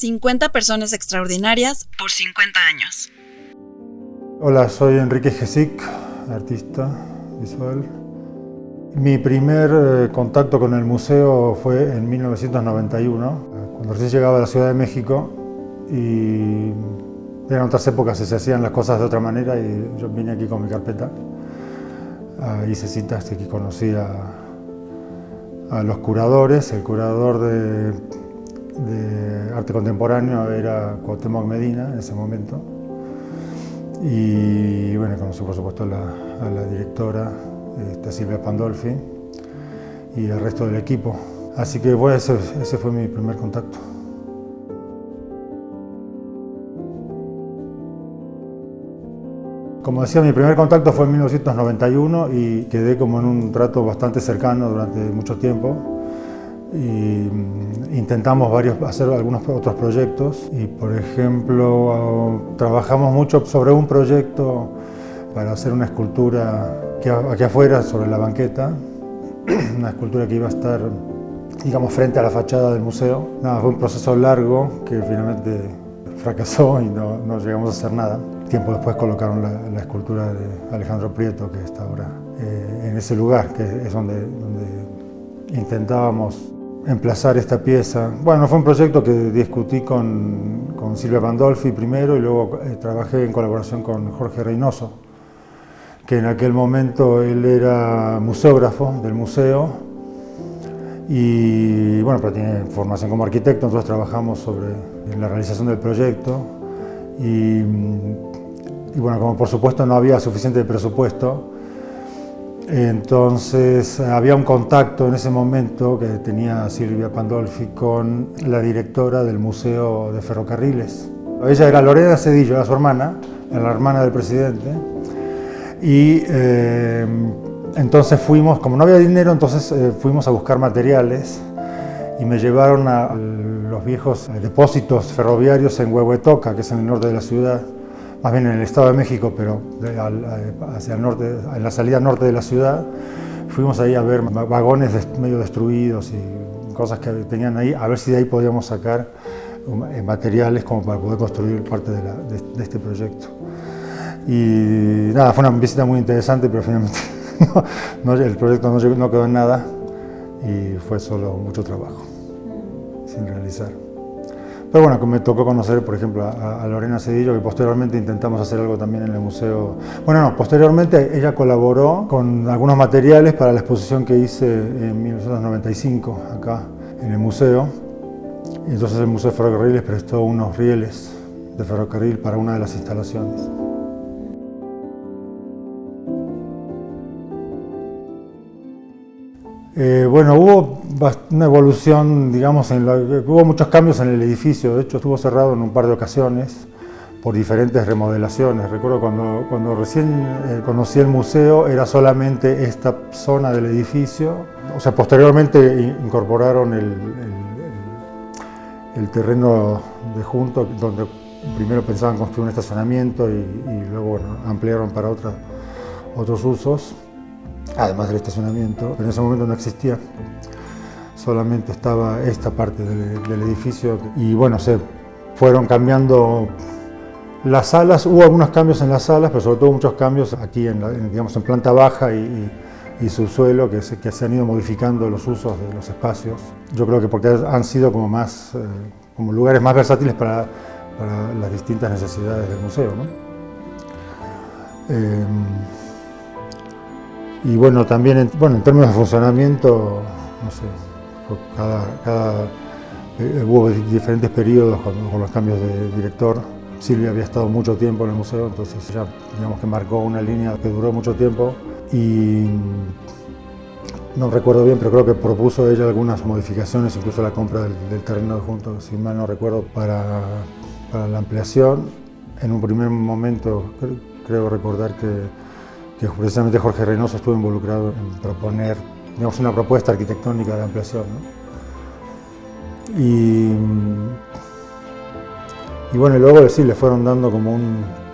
50 personas extraordinarias por 50 años. Hola, soy Enrique Gesic, artista visual. Mi primer contacto con el museo fue en 1991, cuando recién llegaba a la Ciudad de México y eran otras épocas y se hacían las cosas de otra manera y yo vine aquí con mi carpeta. Hice citas y conocí a los curadores. El curador de arte contemporáneo era Cuauhtémoc Medina en ese momento. Y bueno, conocí por supuesto a la directora, Silvia Pandolfi, y el resto del equipo. Así que bueno, ese fue mi primer contacto. Como decía, mi primer contacto fue en 1991 y quedé como en un trato bastante cercano durante mucho tiempo. Y intentamos hacer algunos otros proyectos y, por ejemplo, trabajamos mucho sobre un proyecto para hacer una escultura aquí afuera sobre la banqueta, una escultura que iba a estar, digamos, frente a la fachada del museo. Fue un proceso largo que finalmente fracasó y no llegamos a hacer nada. Tiempo después colocaron la escultura de Alejandro Prieto, que está ahora en ese lugar, que es donde intentábamos emplazar esta pieza. Bueno, fue un proyecto que discutí con Silvia Pandolfi primero y luego trabajé en colaboración con Jorge Reynoso, que en aquel momento él era museógrafo del museo y bueno, pero tiene formación como arquitecto, entonces trabajamos sobre la realización del proyecto y bueno, como por supuesto no había suficiente presupuesto, entonces había un contacto en ese momento que tenía Silvia Pandolfi con la directora del Museo de Ferrocarriles. Ella era Lorena Cedillo, era su hermana, era la hermana del presidente. Y entonces fuimos, como no había dinero, entonces fuimos a buscar materiales y me llevaron a los viejos depósitos ferroviarios en Huehuetoca, que es en el norte de la ciudad. Más bien en el Estado de México, pero hacia el norte, en la salida norte de la ciudad. Fuimos ahí a ver vagones medio destruidos y cosas que tenían ahí, a ver si de ahí podíamos sacar materiales como para poder construir parte de este proyecto. Y nada, fue una visita muy interesante, pero finalmente el proyecto no quedó en nada y fue solo mucho trabajo sin realizar. Pero bueno, me tocó conocer, por ejemplo, a Lorena Cedillo, que posteriormente intentamos hacer algo también en el museo. Bueno, no, posteriormente ella colaboró con algunos materiales para la exposición que hice en 1995 acá en el museo. Y entonces el Museo de Ferrocarriles prestó unos rieles de ferrocarril para una de las instalaciones. Bueno, hubo una evolución, digamos, hubo muchos cambios en el edificio. De hecho, estuvo cerrado en un par de ocasiones por diferentes remodelaciones. Recuerdo cuando recién conocí el museo, era solamente esta zona del edificio. O sea, posteriormente incorporaron el terreno de junto, donde primero pensaban construir un estacionamiento y luego bueno, ampliaron para otros usos. Además del estacionamiento, pero en ese momento no existía, solamente estaba esta parte del edificio y bueno, se fueron cambiando las salas, hubo algunos cambios en las salas, pero sobre todo muchos cambios aquí digamos, en planta baja y subsuelo que se han ido modificando los usos de los espacios. Yo creo que porque han sido como como lugares más versátiles para las distintas necesidades del museo, ¿no? Y bueno, también en términos de funcionamiento, no sé, hubo diferentes periodos con los cambios de director. Silvia había estado mucho tiempo en el museo, entonces ella, digamos que marcó una línea que duró mucho tiempo y no recuerdo bien, pero creo que propuso ella algunas modificaciones, incluso la compra del terreno de junto, si mal no recuerdo, para la ampliación. En un primer momento creo recordar que precisamente Jorge Reynoso estuvo involucrado en proponer, digamos, una propuesta arquitectónica de ampliación, ¿no? Y bueno, luego sí le fueron dando como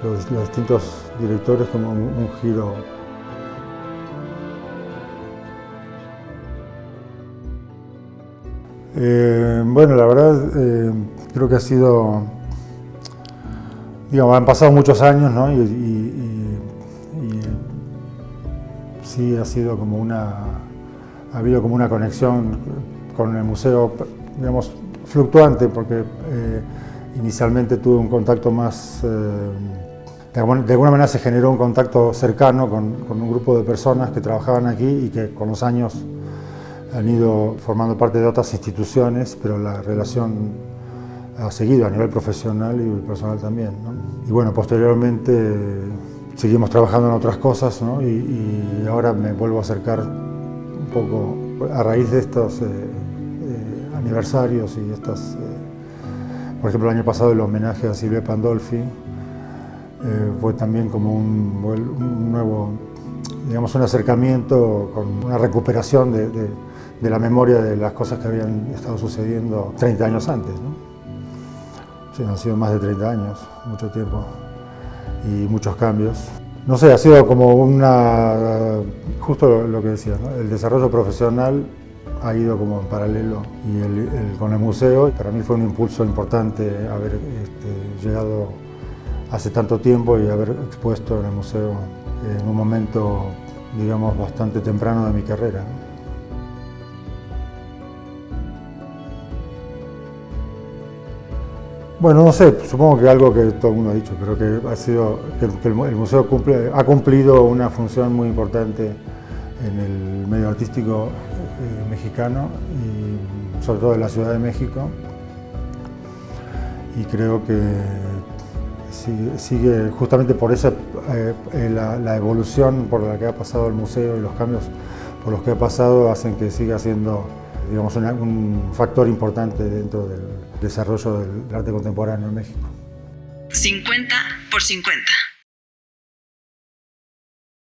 los distintos directores como un giro. Bueno, la verdad creo que ha sido, digamos, han pasado muchos años, ¿no? Y sí ha sido como ha habido como una conexión con el museo, digamos, fluctuante, porque inicialmente tuve un contacto más, de alguna manera se generó un contacto cercano con un grupo de personas que trabajaban aquí y que con los años han ido formando parte de otras instituciones, pero la relación ha seguido a nivel profesional y personal también, ¿no? Y bueno, posteriormente seguimos trabajando en otras cosas, ¿no? Y ahora me vuelvo a acercar un poco a raíz de estos aniversarios y estas, por ejemplo, el año pasado el homenaje a Silvia Pandolfi fue también como un nuevo, digamos, un acercamiento con una recuperación de la memoria de las cosas que habían estado sucediendo 30 años antes, ¿no? Sí, han sido más de 30 años, mucho tiempo y muchos cambios. No sé, ha sido como justo lo que decía, ¿no? El desarrollo profesional ha ido como en paralelo y con el museo. Para mí fue un impulso importante haber llegado hace tanto tiempo y haber expuesto en el museo en un momento, digamos, bastante temprano de mi carrera, ¿no? Bueno, no sé, supongo que algo que todo el mundo ha dicho, pero que ha sido que el museo ha cumplido una función muy importante en el medio artístico mexicano y sobre todo en la Ciudad de México. Y creo que sigue justamente por esa la evolución por la que ha pasado el museo y los cambios por los que ha pasado hacen que siga siendo, digamos, un factor importante dentro del desarrollo del arte contemporáneo en México. 50 por 50.